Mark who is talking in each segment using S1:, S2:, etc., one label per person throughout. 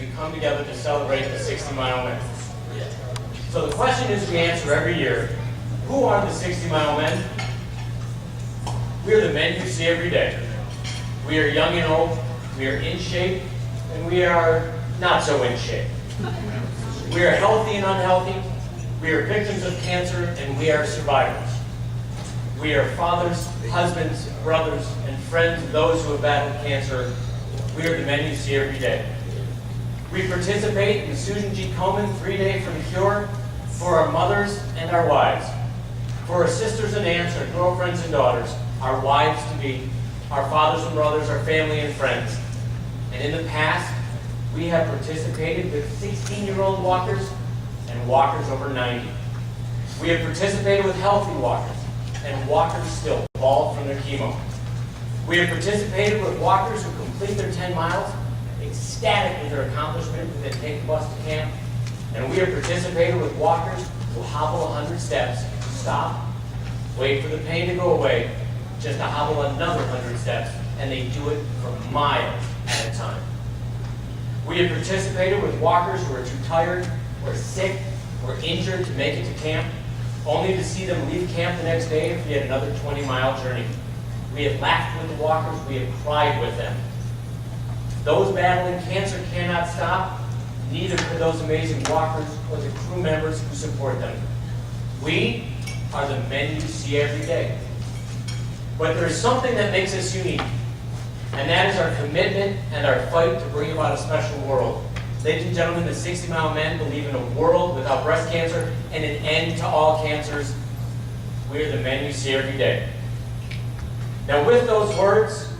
S1: we come together to celebrate the 60-mile men. So the question is we answer every year, who are the 60-mile men? We are the men you see every day. We are young and old, we are in shape, and we are not so in shape. We are healthy and unhealthy, we are victims of cancer, and we are survivors. We are fathers, husbands, brothers, and friends of those who have battled cancer. We are the men you see every day. We participate in the Susan G. Komen 3-Day for the Cure for our mothers and our wives, for our sisters and aunts, our girlfriends and daughters, our wives-to-be, our fathers and brothers, our family and friends. And in the past, we have participated with 16-year-old walkers and walkers over 90. We have participated with healthy walkers and walkers still evolved from their chemo. We have participated with walkers who complete their 10 miles, ecstatic with their accomplishment, and then take the bus to camp. And we have participated with walkers who hobble 100 steps, stop, wait for the pain to go away, just to hobble another 100 steps, and they do it for miles at a time. We have participated with walkers who are too tired, or sick, or injured to make it to camp, only to see them leave camp the next day if we had another 20-mile journey. We have laughed with the walkers, we have cried with them. Those battling cancer cannot stop, neither can those amazing walkers or the crew members who support them. We are the men you see every day. But there is something that makes us unique, and that is our commitment and our fight to bring about a special world. Ladies and gentlemen, the 60-mile men believe in a world without breast cancer and an end to all cancers. We are the men you see every day. Now with those words,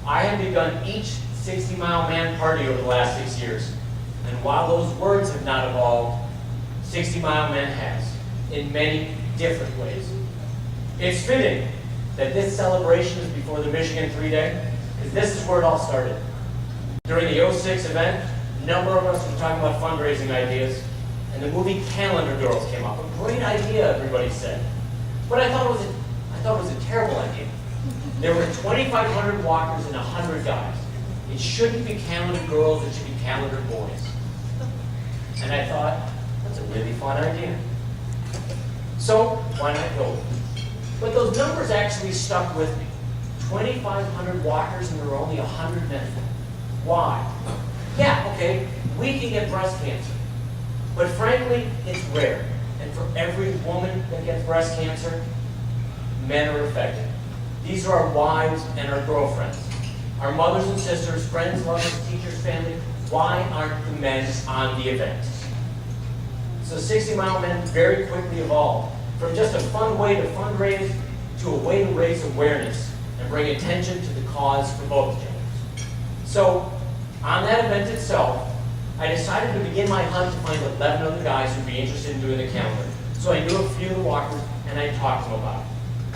S1: I have begun each 60-mile man party over the last 6 years. And while those words have not evolved, 60-mile men has, in many different ways. It's fitting that this celebration is before the Michigan 3-Day, because this is where it all started. During the 06 event, a number of us were talking about fundraising ideas, and the movie Calendar Girls came up. A great idea, everybody said. But I thought it was a terrible idea. There were 2,500 walkers and 100 guys. It shouldn't be calendar girls, it should be calendar boys. And I thought, that's a really fun idea. So, why not go? But those numbers actually stuck with me. 2,500 walkers and there were only 100 men. Why? Yeah, okay, we can get breast cancer. But frankly, it's rare. And for every woman that gets breast cancer, men are affected. These are our wives and our girlfriends. Our mothers and sisters, friends, lovers, teachers, family. Why aren't the men on the event? So 60-mile men very quickly evolved from just a fun way to fundraise to a way to raise awareness and bring attention to the cause for both genders. So on that event itself, I decided to begin my hunt to find 11 other guys who'd be interested in doing the calendar. So I knew a few of the walkers and I talked to them about it.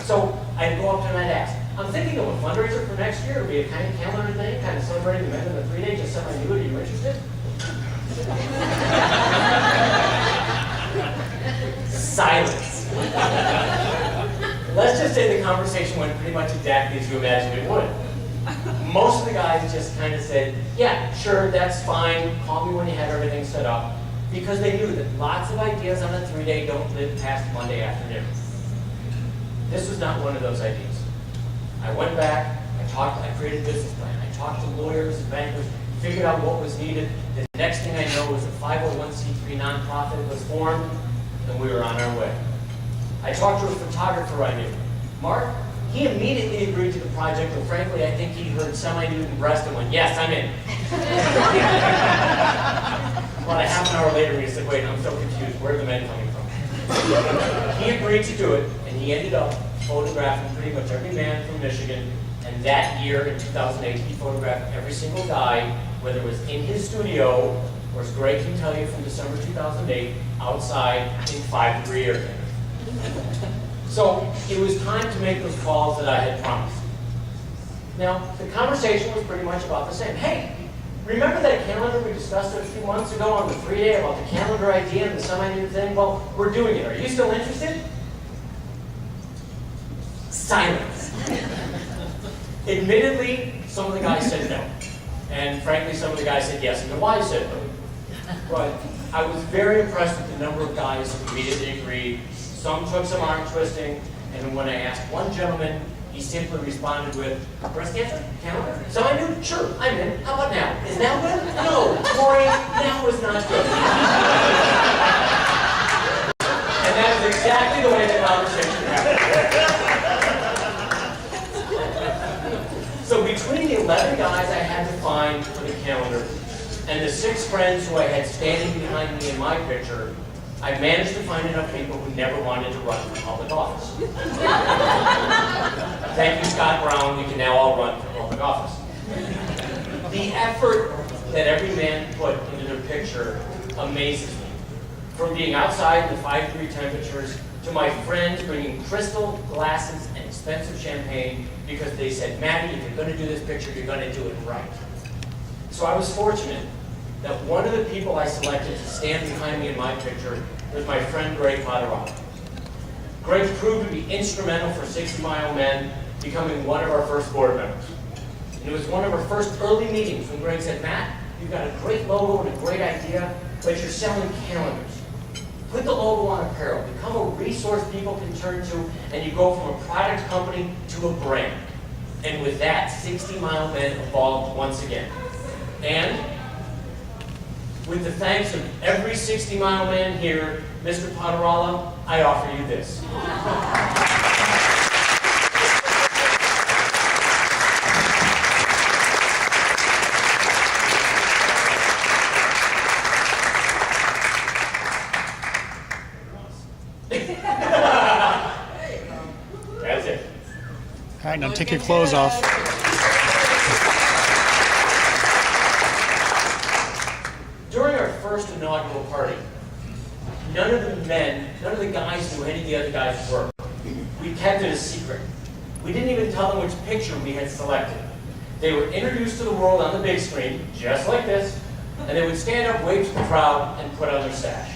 S1: So I'd go up to them and I'd ask, I'm thinking of a fundraiser for next year. It'll be a kind of calendar thing, kind of celebrating the men in the 3-Day, just something new. Are you interested? Silence. Let's just say the conversation went pretty much exactly as you imagined it would. Most of the guys just kind of said, yeah, sure, that's fine. Call me when you have everything set up. Because they knew that lots of ideas on a 3-Day don't live past Monday afternoon. This was not one of those ideas. I went back, I created a business plan. I talked to lawyers and bankers, figured out what was needed. The next thing I know was a 501c3 nonprofit was formed, and we were on our way. I talked to a photographer I knew. Mark, he immediately agreed to the project, but frankly, I think he heard semi-nude and breast and went, yes, I'm in. About a half an hour later, he said, wait, I'm so confused. Where are the men coming from? He agreed to do it, and he ended up photographing pretty much every man from Michigan. And that year, in 2008, he photographed every single guy, whether it was in his studio, or as Greg can tell you from December 2008, outside in 5-degree air temperature. So it was time to make those calls that I had promised. Now, the conversation was pretty much about the same. Hey, remember that calendar we discussed a few months ago on the 3-Day about the calendar idea and the semi-nude thing? Well, we're doing it. Are you still interested? Silence. Admittedly, some of the guys said no. And frankly, some of the guys said yes, and the wives said no. But I was very impressed with the number of guys who immediately agreed. Some took some arm twisting, and when I asked one gentleman, he simply responded with, breast cancer? Calendar? So I knew, sure, I'm in. How about now? Is now good? No, Corey, now is not good. And that is exactly the way the conversation happened. So between the 11 guys I had to find for the calendar and the 6 friends who I had standing behind me in my picture, I managed to find enough people who never wanted to run for public office. Thank you, Scott Brown. We can now all run for public office. The effort that every man put into their picture amazes me. From being outside in the 5-degree temperatures to my friends bringing crystal glasses and expensive champagne because they said, Matty, if you're going to do this picture, you're going to do it right. So I was fortunate that one of the people I selected to stand behind me in my picture was my friend Greg Potterall. Greg proved to be instrumental for 60mileMen becoming one of our first board members. And it was one of our first early meetings when Greg said, Matt, you've got a great logo and a great idea, but you're selling calendars. Put the logo on apparel, become a resource people can turn to, and you go from a product company to a brand. And with that, 60mileMen evolved once again. And with the thanks of every 60mileMen here, Mr. Potteralla, I offer you this. That's it.
S2: All right, now take your clothes off.
S1: During our first inaugural party, none of the guys knew any of the other guys' work. We kept it a secret. We didn't even tell them which picture we had selected. They were introduced to the world on the big screen, just like this, and they would stand up, wave to the crowd, and put on their sash.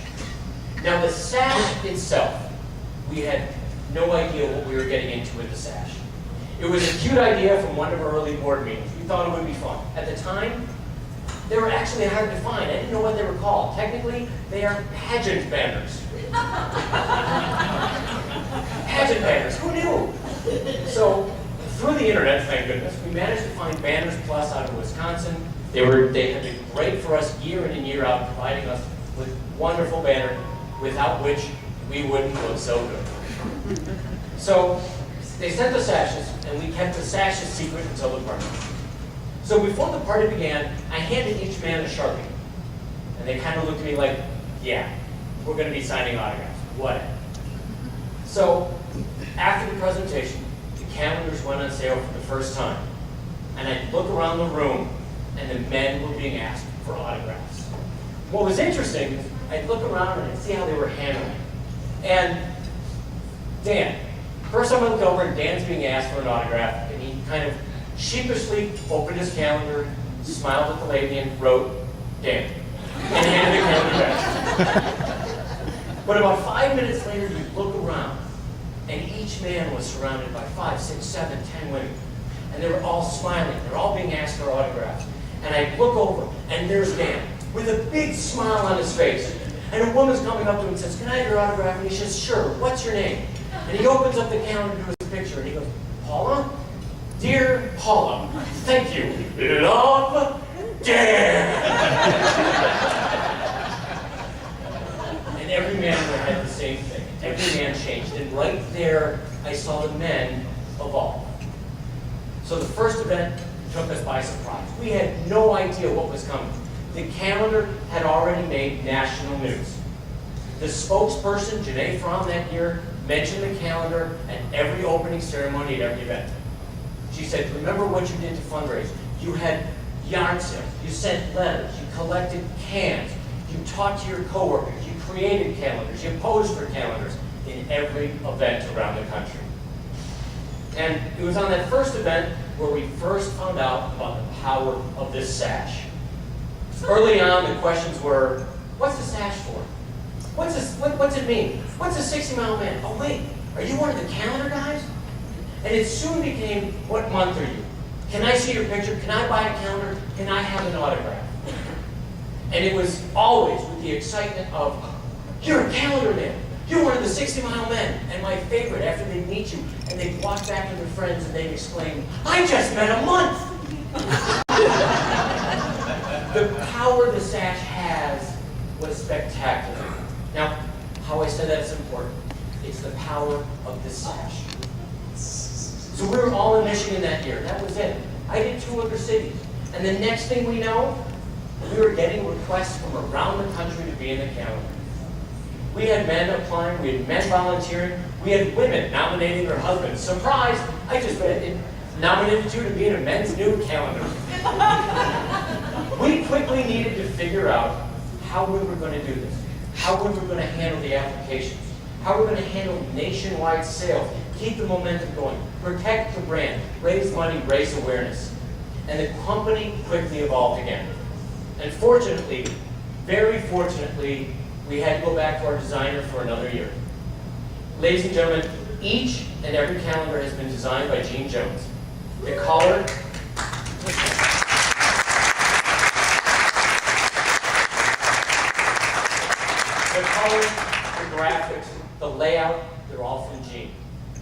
S1: Now the sash itself, we had no idea what we were getting into with the sash. It was a cute idea from one of our early board meetings. We thought it would be fun. At the time, they were actually hard to find. I didn't know what they were called. Technically, they are pageant banners. Pageant banners, who knew? So, through the internet, thank goodness, we managed to find Banners Plus out of Wisconsin. They have been great for us year in and year out, providing us with wonderful banner, without which we wouldn't look so good. So, they sent the sashes, and we kept the sashes secret until the party. So before the party began, I handed each man a Sharpie. And they kind of looked at me like, yeah, we're going to be signing autographs, whatever. So after the presentation, the calendars went on sale for the first time. And I'd look around the room, and the men were being asked for autographs. What was interesting is I'd look around and I'd see how they were handling it. And Dan, first time I looked over, and Dan's being asked for an autograph, and he kind of sheepishly opened his calendar, smiled at the lady, and wrote, Dan, and handed the calendar back. But about 5 minutes later, you look around, and each man was surrounded by 5, 6, 7, 10 women. And they were all smiling. They're all being asked for autographs. And I look over, and there's Dan, with a big smile on his face. And a woman's coming up to him and says, can I have your autograph? And he says, sure, what's your name? And he opens up the calendar to his picture, and he goes, Paula? Dear Paula, thank you. Love, Dan. And every man had the same thing. Every man changed. And right there, I saw the men evolve. So the first event took us by surprise. We had no idea what was coming. The calendar had already made national news. The spokesperson, Janae Fromm, that year, mentioned the calendar at every opening ceremony at every event. She said, remember what you did to fundraise. You had yard sales, you sent letters, you collected cans, you talked to your coworkers, you created calendars, you posed for calendars in every event around the country. And it was on that first event where we first found out about the power of this sash. Early on, the questions were, what's the sash for? What's it mean? What's a 60mileMen? Oh wait, are you one of the calendar guys? And it soon became, what month are you? Can I see your picture? Can I buy a calendar? Can I have an autograph? And it was always with the excitement of, you're a calendar man. You're one of the 60-mile men. And my favorite, after they'd meet you, and they'd walk back to their friends and they'd exclaim, I just met a month. The power the sash has was spectacular. Now, how I said that is important. It's the power of the sash. So we were all in Michigan that year. That was it. I did 2 other cities. And the next thing we know, we were getting requests from around the country to be in the calendar. We had men applying, we had men volunteering, we had women nominating their husbands. Surprise! I just nominated you to be in a men's nude calendar. We quickly needed to figure out how we were going to do this, how we were going to handle the applications, how we were going to handle nationwide sales, keep the momentum going, protect the brand, raise money, raise awareness. And the company quickly evolved again. And fortunately, very fortunately, we had to go back to our designer for another year. Ladies and gentlemen, each and every calendar has been designed by Gene Jones. The color, the graphics, the layout, they're all from Gene.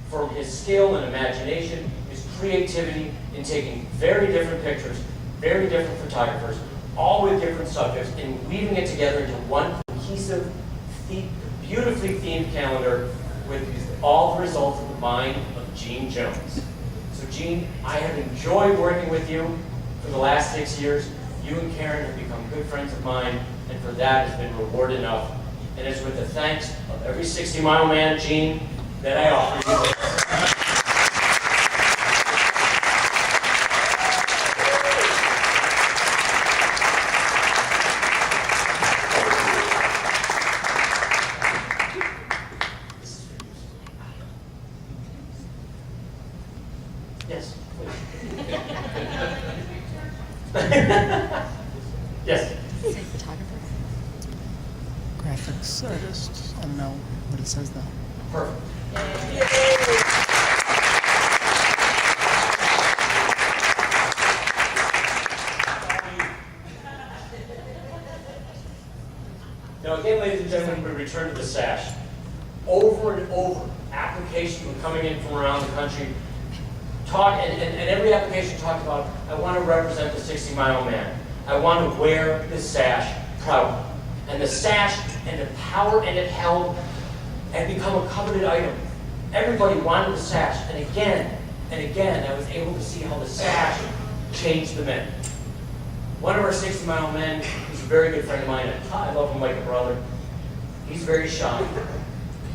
S1: From his skill and imagination, his creativity in taking very different pictures, very different photographers, all with different subjects, and weaving it together into one cohesive, beautifully themed calendar with all the results of the mind of Gene Jones. So Gene, I have enjoyed working with you for the last 6 years. You and Karen have become good friends of mine, and for that has been reward enough. And it's with the thanks of every 60-mile man, Gene, that I offer you this. Yes, please. Yes.
S2: Graphics artist. I don't know what it says though.
S1: Perfect. Now again, ladies and gentlemen, we return to the sash. Over and over, applications were coming in from around the country. And every application talked about, I want to represent the 60-mile man. I want to wear this sash proudly. And the sash and the power and it held had become a coveted item. Everybody wanted the sash. And again, I was able to see how the sash changed the men. One of our 60-mile men, who's a very good friend of mine, I love him like a brother. He's very shy.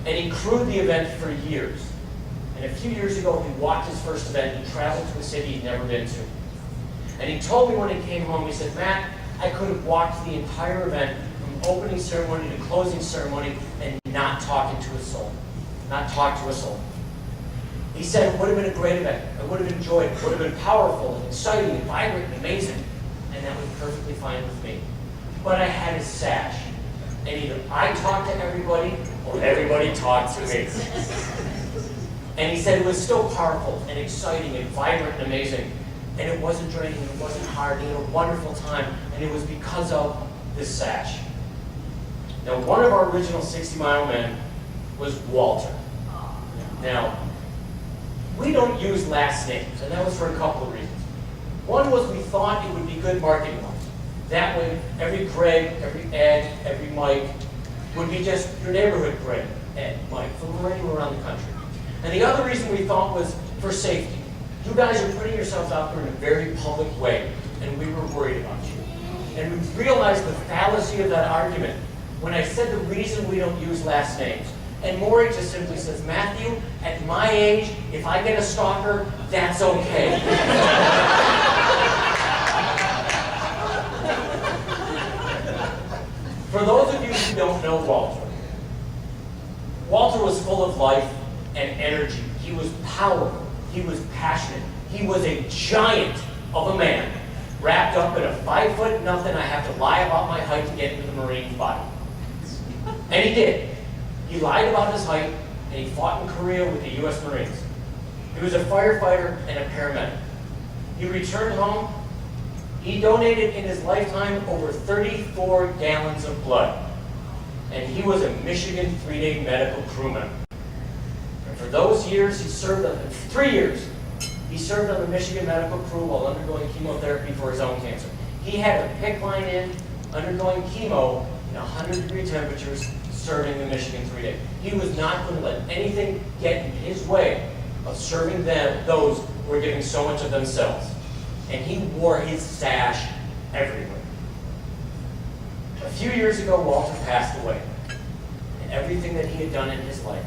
S1: And he crewed the event for years. And a few years ago, he walked his first event. He traveled to a city he'd never been to. And he told me when he came home, he said, Matt, I could have walked the entire event from opening ceremony to closing ceremony and not talking to a soul. Not talk to a soul. He said it would have been a great event. I would have enjoyed it. It would have been powerful and exciting and vibrant and amazing. And that was perfectly fine with me. But I had his sash. And either I talked to everybody or everybody talked to me. And he said it was still powerful and exciting and vibrant and amazing. And it wasn't draining, it wasn't hard, he had a wonderful time, and it was because of this sash. Now, one of our original 60-mile men was Walter. Now, we don't use last names, and that was for a couple of reasons. One was we thought it would be good marketing wise. That way, every Greg, every Ed, every Mike would be just your neighborhood Greg, Ed, Mike, from anywhere around the country. And the other reason we thought was for safety. You guys are putting yourselves out there in a very public way, and we were worried about you. And we realized the fallacy of that argument when I said the reason we don't use last names. And Maury just simply says, Matthew, at my age, if I get a stalker, that's okay. For those of you who don't know Walter was full of life and energy. He was powerful. He was passionate. He was a giant of a man, wrapped up in a 5 nothing. I have to lie about my height to get into the Marine body. And he did. He lied about his height, and he fought in Korea with the U.S. Marines. He was a firefighter and a paramedic. He returned home. He donated in his lifetime over 34 gallons of blood. And he was a Michigan 3-day medical crewman. And for those years, he served on 3 years. He served on the Michigan medical crew while undergoing chemotherapy for his own cancer. He had a PICC line in, undergoing chemo in 100-degree temperatures, serving the Michigan 3-day. He was not going to let anything get in his way of serving them, those who were giving so much of themselves. And he wore his sash everywhere. A few years ago, Walter passed away. And everything that he had done in his life,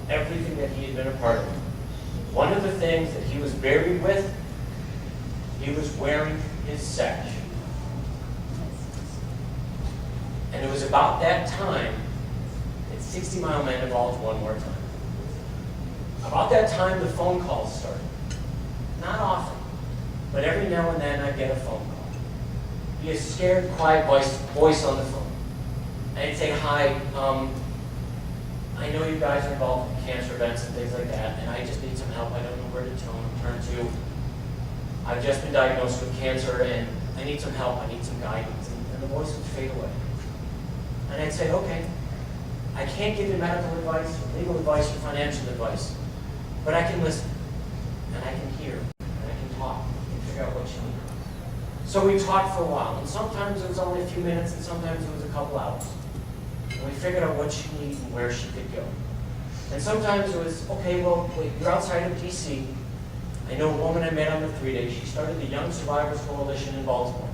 S1: everything that he had been a part of, one of the things that he was buried with, he was wearing his sash. And it was about that time that 60 Mile Men evolved one more time. About that time, the phone calls started. Not often, but every now and then I get a phone call. Be a scared, quiet voice on the phone. And I'd say, hi, I know you guys are involved in cancer events and things like that, and I just need some help. I don't know where to turn to. I've just been diagnosed with cancer, and I need some help. I need some guidance. And the voice would fade away. And I'd say, okay, I can't give you medical advice, or legal advice, or financial advice, but I can listen, and I can hear, and I can talk, and figure out what you need. So we talked for a while, and sometimes it was only a few minutes, and sometimes it was a couple hours. And we figured out what she needed and where she could go. And sometimes it was, okay, well, wait, you're outside of D.C. I know a woman I met on the 3-day. She started the Young Survivors Coalition in Baltimore.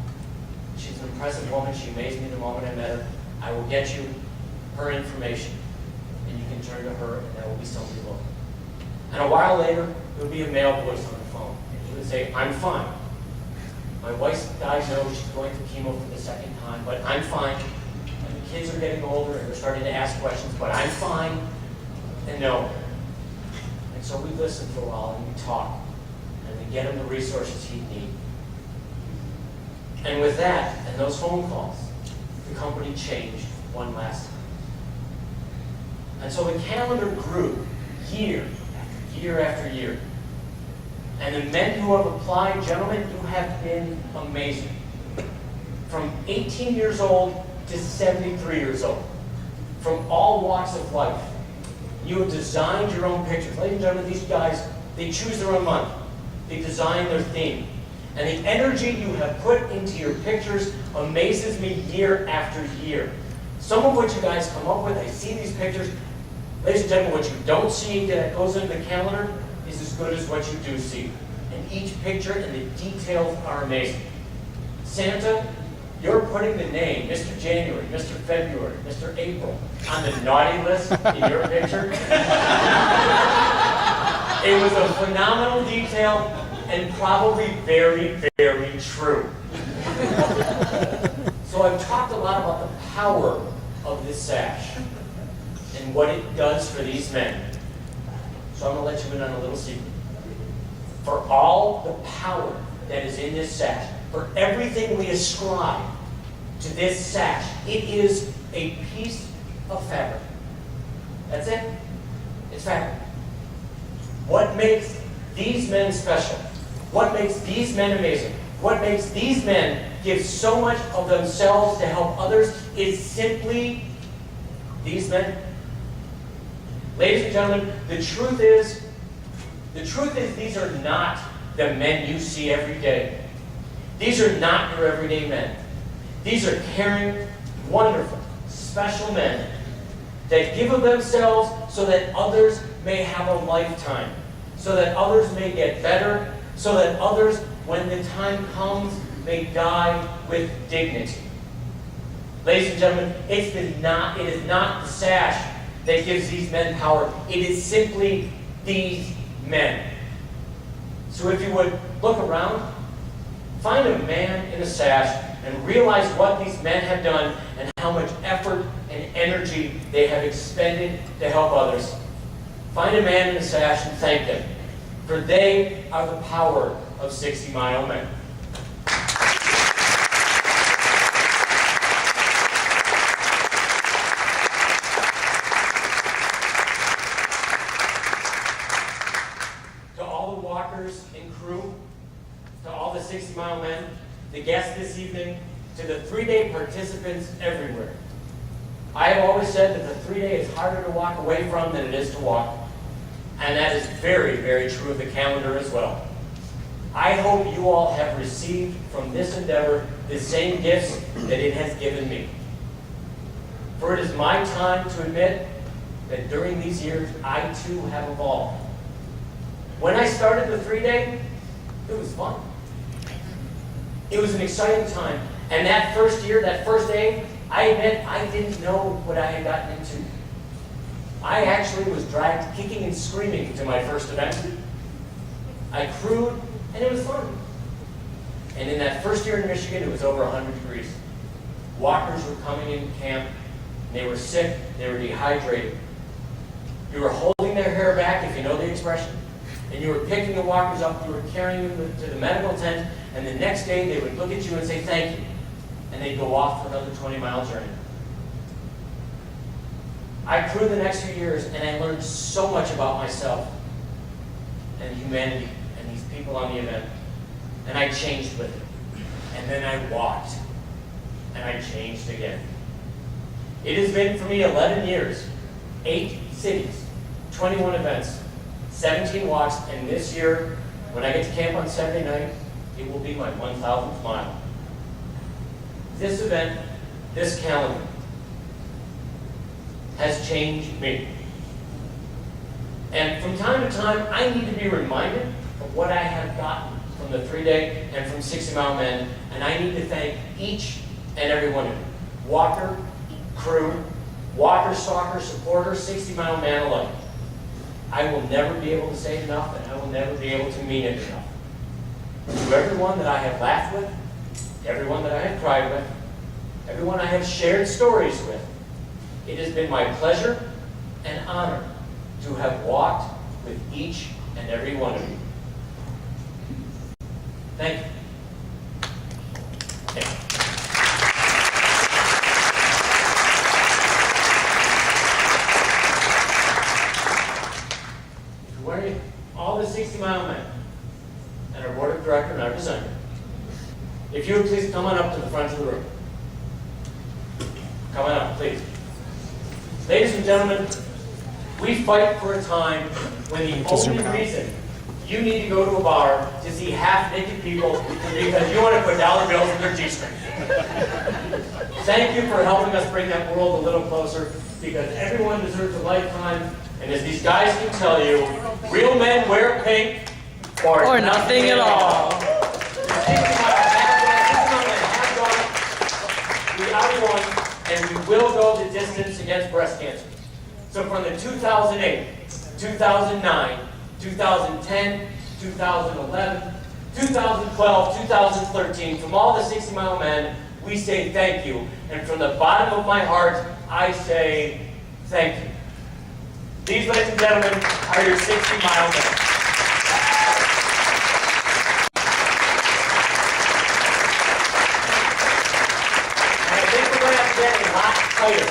S1: She's an impressive woman. She amazed me the moment I met her. I will get you her information, and you can turn to her, and there will be somebody local. And a while later, there would be a male voice on the phone, and he would say, I'm fine. My wife's diagnosed, she's going through chemo for the second time, but I'm fine. And the kids are getting older, and they're starting to ask questions, but I'm fine, and no. And so we listen for a while, and we talk, and we get him the resources he'd need. And with that, and those phone calls, the company changed one last time. And so the calendar grew year after year after year. And the men who have applied, gentlemen, you have been amazing. From 18 years old to 73 years old. From all walks of life. You have designed your own pictures. Ladies and gentlemen, these guys, they choose their own month. They design their theme. And the energy you have put into your pictures amazes me year after year. Some of what you guys come up with, I see these pictures. Ladies and gentlemen, what you don't see that goes into the calendar is as good as what you do see. And each picture and the details are amazing. Santa, you're putting the name, Mr. January, Mr. February, Mr. April, on the naughty list in your picture. It was a phenomenal detail and probably very, very true. So I've talked a lot about the power of this sash and what it does for these men. So I'm going to let you in on a little secret. For all the power that is in this sash, for everything we ascribe to this sash, it is a piece of fabric. That's it. It's fabric. What makes these men special? What makes these men amazing? What makes these men give so much of themselves to help others is simply these men. Ladies and gentlemen, the truth is these are not the men you see every day. These are not your everyday men. These are caring, wonderful, special men that give of themselves so that others may have a lifetime, so that others may get better, so that others, when the time comes, may die with dignity. Ladies and gentlemen, it is not the sash that gives these men power. It is simply these men. So if you would look around, find a man in a sash and realize what these men have done and how much effort and energy they have expended to help others. Find a man in a sash and thank them, for they are the power of 60 Mile Men. To all the walkers and crew, to all the 60 Mile Men, 3-day participants everywhere. I have always said that the 3-day is harder to walk away from than it is to walk. And that is very, very true of the calendar as well. I hope you all have received from this endeavor the same gifts that it has given me. For it is my time to admit that during these years, I too have evolved. When I started the 3-day, it was fun. It was an exciting time. And that first year, that first day, I admit I didn't know what I had gotten into. I actually was dragged kicking and screaming to my first event. I crewed, and it was fun. And in that first year in Michigan, it was over 100 degrees. Walkers were coming in camp. They were sick. They were dehydrated. You were holding their hair back, if you know the expression, and you were picking the walkers up. You were carrying them to the medical tent, and the next day they would look at you and say thank you, and they'd go off for another 20-mile journey. I crewed the next few years, and I learned so much about myself and humanity and these people on the event, and I changed with it. And then I walked, and I changed again. It has been for me 11 years, 8 cities, 21 events, 17 walks, and this year, when I get to camp on Saturday night, it will be my 1,000th mile. This event, this calendar, has changed me. And from time to time, I need to be reminded of what I have gotten from the 3-day and from 60mileMen, and I need to thank each and every one of you. Walker, crew, walker, stalker, supporter, 60mileMen alike. I will never be able to say it enough, and I will never be able to mean it enough. To everyone that I have laughed with, everyone that I have cried with, everyone I have shared stories with, it has been my pleasure and honor to have walked with each and every one of you. Thank you. Yeah. Wearing all the 60mileMen and our board of directors and our designer, if you would please come on up to the front of the room. Come on up, please. Ladies and gentlemen, we fight for a time when the only reason you need to go to a bar to see half-naked people is because you want to put dollar bills in their G-string. Thank you for helping us bring that world a little closer, because everyone deserves a lifetime, and as these guys can tell you, real men wear pink or nothing at all. We are one, and we will go the distance against breast cancer. So from the 2008, 2009, 2010, 2011, 2012, 2013, from all the 60mileMen, we say thank you. And from the bottom of my heart, I say thank you. These, ladies and gentlemen, are your 60mileMen. And I think we're going to have to get a lot tighter